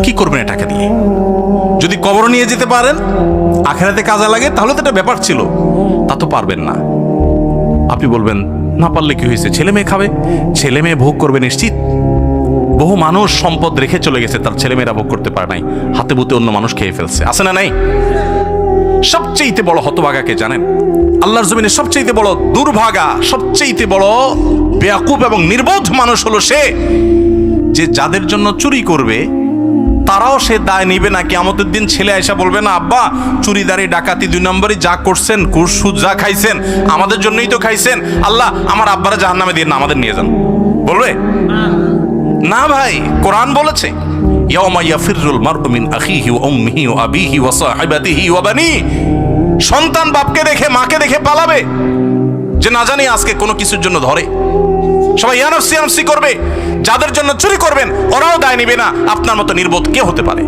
কি করবেন এই টাকা দিয়ে? যদি কবর নিয়ে যেতে পারেন, আখেরাতে কাজে লাগে, তাহলে তো এটা ব্যাপার ছিল। তা তো পারবেন না। আপনি বলবেন না পারলে কি হয়েছে, ছেলে মেয়ে খাবে, ছেলে মেয়ে ভোগ করবে নিশ্চিত। বহু মানুষ সম্পদ রেখে চলে গেছে, তার ছেলেমেয়েরা ভোগ করতে পারে নাই, হাতে বুতে অন্য মানুষ খেয়ে ফেলছে, আছে না নাই? সবচেয়ে বড় হতভাগাকে জানেন? আল্লাহর জমিনে সবচেয়ে বড় দুর্ভাগা, সবচেয়ে বড় বেয়াকুব এবং নির্বোধ মানুষ হলো সে, যে যাদের জন্য চুরি করবে তারাও সে দায় নিবে না। কিয়ামতের দিন ছেলে আয়সা বলবে না, আব্বা চুরিদারি ডাকাতি 2 নম্বরই যা করছেন, ঘুষ সুদ যা খাইছেন আমাদের জন্যই তো খাইছেন, আল্লাহ আমার আব্বারা জাহান্নামে দিয়ে না, আমাদের নিয়ে যান। বলবে না ভাই, কোরআন বলেছে ইয়াউমা ইয়াফিরুল মারউ মিন আখিহি ওয়া উম্মিহি ওয়া আবিহি ওয়া সাহিবাতিহি ওয়া বানি। সন্তান বাপকে দেখে মাকে দেখে পালাবে, যে না জানি আজকে কোনো কিছুর জন্য ধরে। সবাই ইয়ানফসি করবে। যাদের জন্য চুরি করবেন ওরাও দায় নিবে না। আপনার মতো নির্বোধ কে হতে পারে?